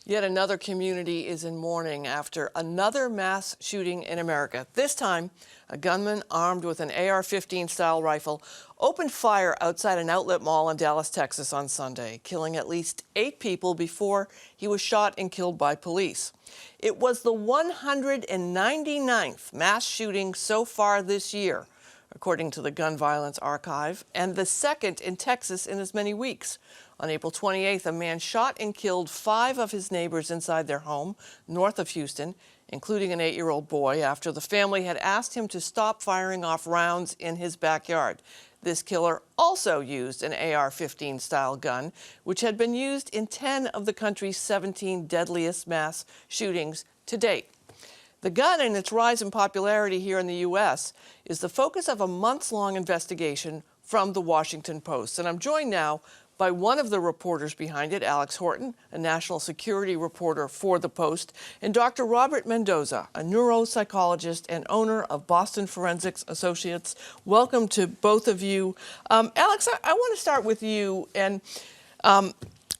Yet another community is in mourning after another mass shooting in America. This time, a gunman armed with an AR-15 style rifle opened fire outside an outlet mall in Dallas, Texas on Sunday, killing at least 8 people before he was shot and killed by police. It was the 199th mass shooting so far this year, according to the Gun Violence Archive, and the second in Texas in as many weeks. On April 28th, a man shot and killed 5 of his neighbors inside their home north of Houston, including an 8-year-old boy, after the family had asked him to stop firing off rounds in his backyard. This killer also used an AR-15 style gun, which had been used in 10 of the country's 17 deadliest mass shootings to date. The gun and its rise in popularity here in the U.S. is the focus of a months-long investigation from the Washington Post. And I'm joined now by one of the reporters behind it, Alex Horton, a national security reporter for the Post, and Dr. Robert Mendoza, a neuropsychologist and owner of Boston Forensics Associates. Welcome to both of you. Alex, I want to start with you. And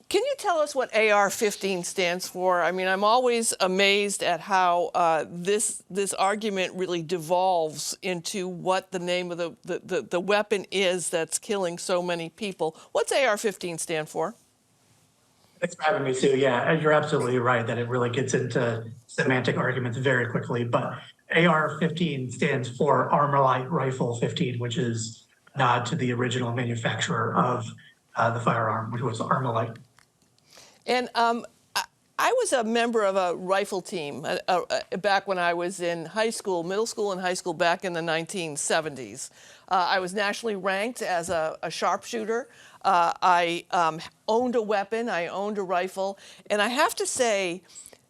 can you tell us what AR-15 stands for? I mean, I'm always amazed at how this argument really devolves into what the name of the weapon is that's killing so many people. What's AR-15 stand for? Thanks for having me, Sue. Yeah, you're absolutely right that it really gets into semantic arguments very quickly. But AR-15 stands for Armalite Rifle 15, which is a nod to the original manufacturer of the firearm, which was Armalite. And I was a member of a rifle team back when I was in high school, middle school and high school back in the 1970s. I was nationally ranked as a sharpshooter. I owned a weapon, I owned a rifle, and I have to say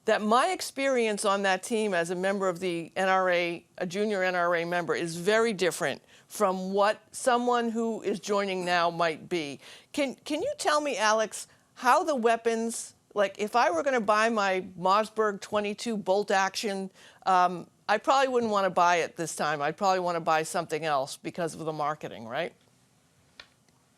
that my experience on that team as a member of the NRA, a junior NRA member, is very different from what someone who is joining now might be. Can you tell me, Alex, how the weapons, like if I were going to buy my Mossberg 22 bolt action, I probably wouldn't want to buy it this time. I'd probably want to buy something else because of the marketing, right?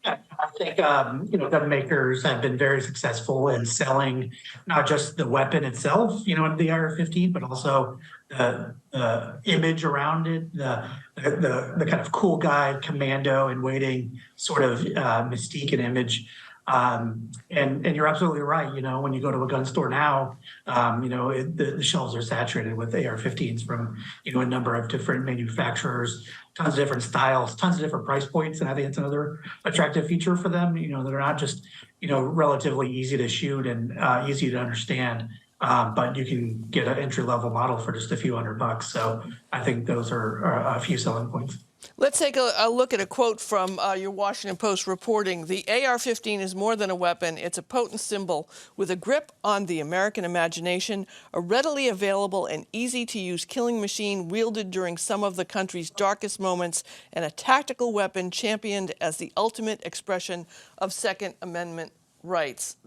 Yeah, I think gun makers have been very successful in selling not just the weapon itself, the AR-15, but also the image around it, the kind of cool guy, commando in waiting sort of mystique and image. And you're absolutely right. When you go to a gun store now, the shelves are saturated with AR-15s from, a number of different manufacturers, tons of different styles, tons of different price points. And I think it's another attractive feature for them. They're not just, relatively easy to shoot and easy to understand. But you can get an entry-level model for just a few $100. So I think those are a few selling points. Let's take a look at a quote from your Washington Post reporting. The AR-15 is more than a weapon. It's a potent symbol with a grip on the American imagination, a readily available and easy-to-use killing machine wielded during some of the country's darkest moments, and a tactical weapon championed as the ultimate expression of Second Amendment rights.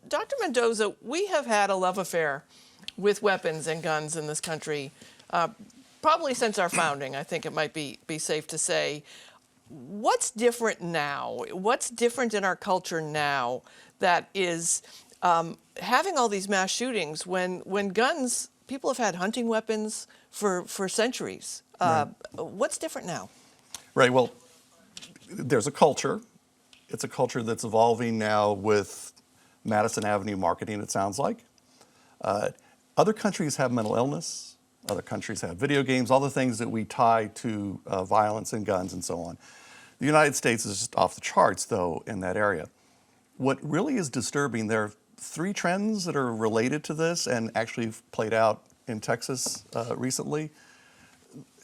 Dr. Mendoza, we have had a love affair with weapons and guns in this country. Probably since our founding, I think it might be safe to say. What's different now? What's different in our culture now that is having all these mass shootings when guns, people have had hunting weapons for centuries. Right. What's different now? Right, well, there's a culture. It's a culture that's evolving now with Madison Avenue marketing, it sounds like. Other countries have mental illness. Other countries have video games, all the things that we tie to violence and guns and so on. The United States is just off the charts, though, in that area. What really is disturbing, there are 3 trends that are related to this and actually played out in Texas recently.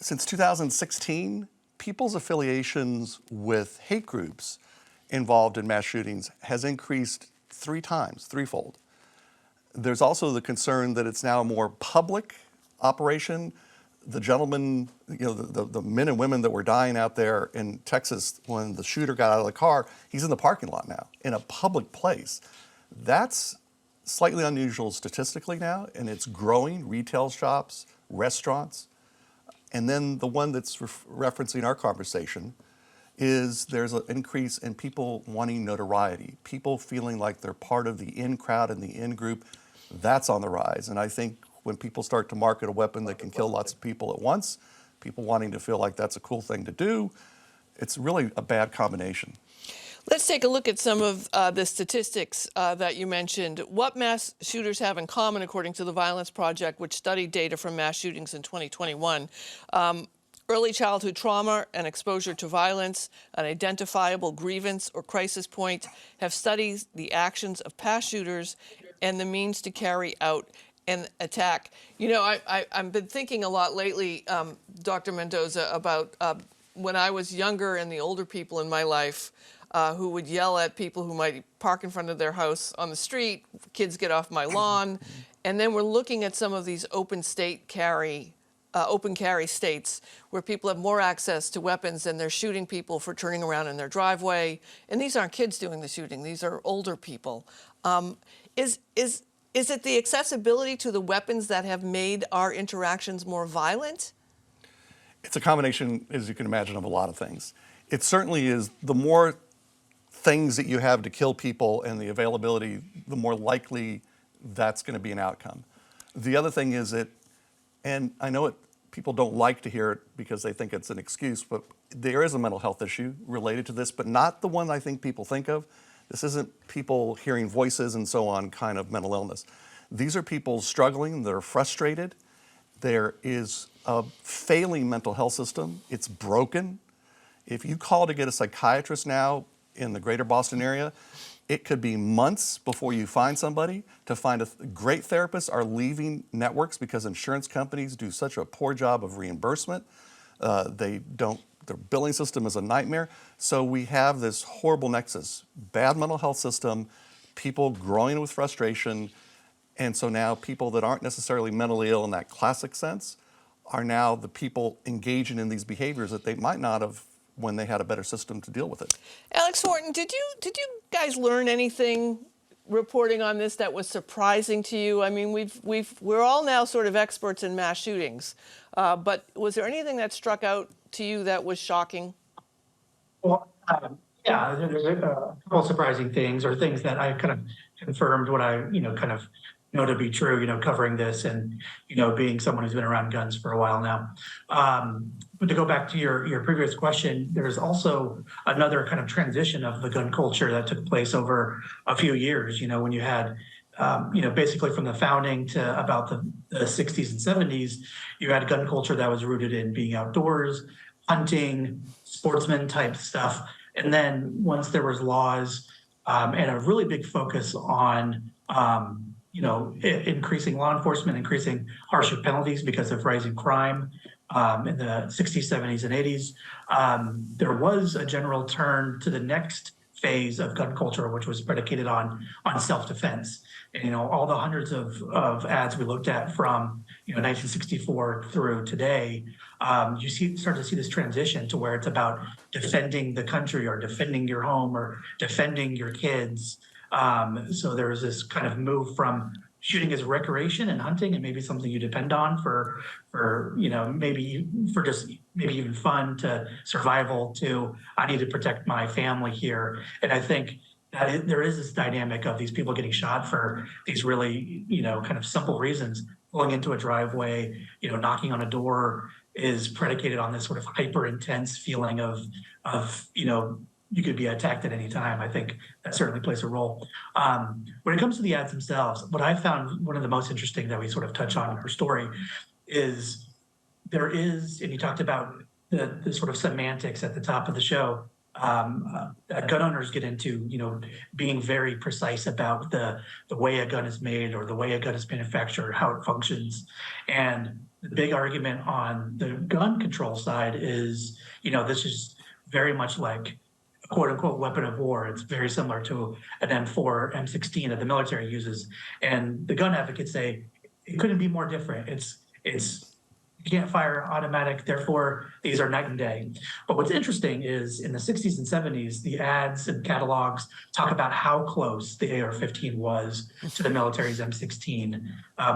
Since 2016, people's affiliations with hate groups involved in mass shootings has increased 3 times, threefold. There's also the concern that it's now a more public operation. The gentlemen, the men and women that were dying out there in Texas when the shooter got out of the car, he's in the parking lot now, in a public place. That's slightly unusual statistically now, and it's growing, retail shops, restaurants. And then the one that's referencing our conversation is there's an increase in people wanting notoriety, people feeling like they're part of the in crowd and the in group. That's on the rise. And I think when people start to market a weapon that can kill lots of people at once, people wanting to feel like that's a cool thing to do, it's really a bad combination. Let's take a look at some of the statistics that you mentioned. What mass shooters have in common, according to the Violence Project, which studied data from mass shootings in 2021. Early childhood trauma and exposure to violence, an identifiable grievance or crisis point, have studied the actions of past shooters and the means to carry out an attack. You know, I've been thinking a lot lately, Dr. Mendoza, about when I was younger and the older people in my life who would yell at people who might park in front of their house on the street, kids get off my lawn. And then we're looking at some of these open carry states where people have more access to weapons and they're shooting people for turning around in their driveway. And these aren't kids doing the shooting, these are older people. Is it the accessibility to the weapons that have made our interactions more violent? It's a combination, as you can imagine, of a lot of things. It certainly is. The more things that you have to kill people and the availability, the more likely that's going to be an outcome. The other thing is that, and I know people don't like to hear it because they think it's an excuse, but there is a mental health issue related to this, but not the one I think people think of. This isn't people hearing voices and so on kind of mental illness. These are people struggling, they're frustrated. There is a failing mental health system. It's broken. If you call to get a psychiatrist now in the greater Boston area, it could be months before you find somebody. To find great therapists are leaving networks because insurance companies do such a poor job of reimbursement. Their billing system is a nightmare. So we have this horrible nexus, bad mental health system, people growing with frustration. And so now people that aren't necessarily mentally ill in that classic sense are now the people engaging in these behaviors that they might not have when they had a better system to deal with it. Alex Horton, did you guys learn anything reporting on this that was surprising to you? I mean, we're all now sort of experts in mass shootings, but was there anything that struck out to you that was shocking? Well, yeah, there's a couple of surprising things, or things that I kind of confirmed what I, kind of know to be true, covering this and, being someone who's been around guns for a while now. But to go back to your previous question, there's also another kind of transition of the gun culture that took place over a few years, when you had, basically from the founding to about the 60s and 70s, you had gun culture that was rooted in being outdoors, hunting, sportsman type stuff. And then once there was laws and a really big focus on, increasing law enforcement, increasing harsher penalties because of rising crime in the 60s, 70s, and 80s, there was a general turn to the next phase of gun culture, which was predicated on self-defense. And, all the hundreds of ads we looked at from, 1964 through today, you start to see this transition to where it's about defending the country or defending your home or defending your kids. So there's this kind of move from shooting as recreation and hunting and maybe something you depend on for maybe even fun, to survival, to I need to protect my family here. And I think that there is this dynamic of these people getting shot for these really, kind of simple reasons. Pulling into a driveway, knocking on a door is predicated on this sort of hyper intense feeling of you could be attacked at any time. I think that certainly plays a role. When it comes to the ads themselves, what I found one of the most interesting that we sort of touch on in her story is there is, and you talked about the sort of semantics at the top of the show, that gun owners get into, being very precise about the way a gun is made or the way a gun is manufactured, how it functions. And the big argument on the gun control side is, this is very much like quote unquote weapon of war. It's very similar to an M4, M16 that the military uses. And the gun advocates say it couldn't be more different. It's you can't fire automatic, therefore these are night and day. But what's interesting is in the 60s and 70s, the ads and catalogs talk about how close the AR-15 was to the military's M16.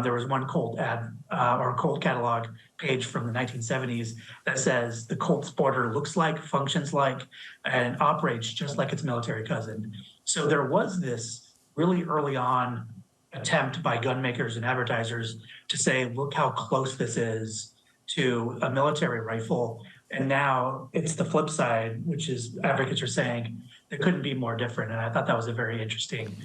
There was one Colt ad or Colt catalog page from the 1970s that says the Colt Sporter looks like, functions like, and operates just like its military cousin. So there was this really early on attempt by gun makers and advertisers to say, look how close this is to a military rifle. And now it's the flip side, which is advocates are saying it couldn't be more different. And I thought that was a very interesting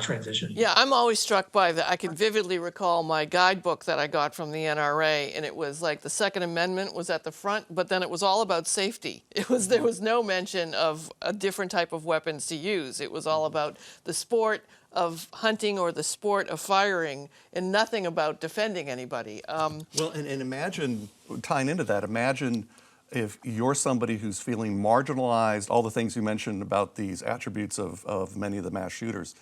transition. Yeah, I'm always struck by that. I can vividly recall my guidebook that I got from the NRA, and it was like the Second Amendment was at the front, but then it was all about safety. There was no mention of a different type of weapons to use. It was all about the sport of hunting or the sport of firing, and nothing about defending anybody. Well, and imagine, tying into that, imagine if you're somebody who's feeling marginalized, all the things you mentioned about these attributes of many of the mass shooters.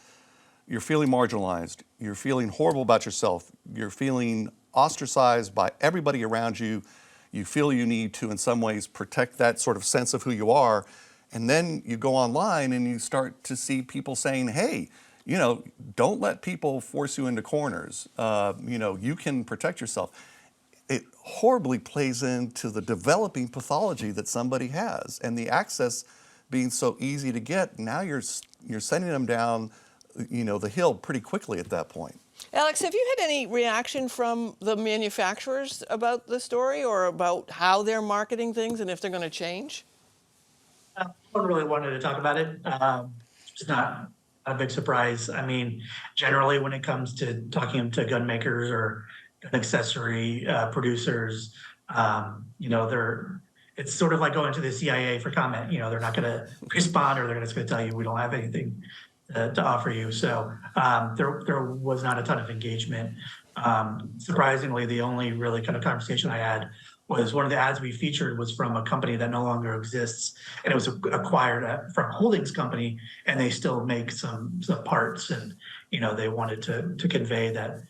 You're feeling marginalized, you're feeling horrible about yourself, you're feeling ostracized by everybody around you, you feel you need to, in some ways, protect that sort of sense of who you are, and then you go online and you start to see people saying, hey, you know, don't let people force you into corners. You know, you can protect yourself. It horribly plays into the developing pathology that somebody has, and the access being so easy to get. Now you're sending them down, you know, the hill pretty quickly at that point. Alex, have you had any reaction from the manufacturers about the story or about how they're marketing things and if they're going to change? No one really wanted to talk about it. It's not a big surprise. I mean, generally, when it comes to talking to gun makers or gun accessory producers, you know, it's sort of like going to the CIA for comment. You know, they're not going to respond, or they're just going to tell you we don't have anything to offer you. So there was not a ton of engagement. Surprisingly, the only really kind of conversation I had was one of the ads we featured was from a company that no longer exists, and it was acquired from a holdings company, and they still make some parts, and you know they wanted to convey that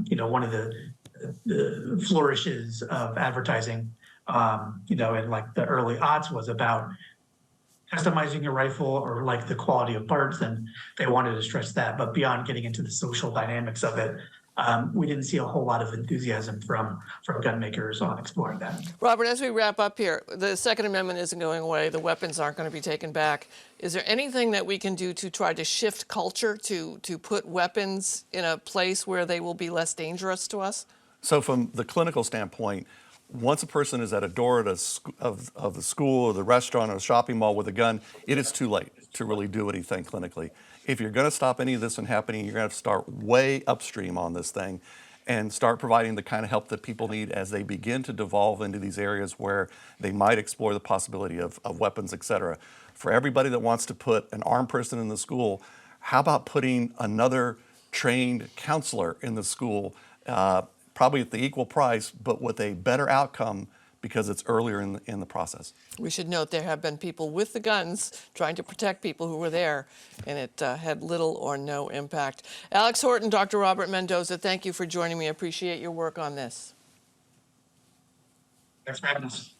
you know one of the flourishes of advertising you know in like the early aughts was about customizing your rifle or like the quality of parts, and they wanted to stress that. But beyond getting into the social dynamics of it, we didn't see a whole lot of enthusiasm from gun makers on exploring that. Robert, as we wrap up here, the Second Amendment isn't going away. The weapons aren't going to be taken back. Is there anything that we can do to try to shift culture to put weapons in a place where they will be less dangerous to us? So from the clinical standpoint, once a person is at a door of the school or the restaurant or the shopping mall with a gun, it is too late to really do anything clinically. If you're going to stop any of this from happening, you're going to have to start way upstream on this thing and start providing the kind of help that people need as they begin to devolve into these areas where they might explore the possibility of weapons, et cetera. For everybody that wants to put an armed person in the school, how about putting another trained counselor in the school, probably at the equal price, but with a better outcome because it's earlier in the process. We should note there have been people with the guns trying to protect people who were there, and it had little or no impact. Alex Horton, Dr. Robert Mendoza, thank you for joining me. I appreciate your work on this. Thanks for having us.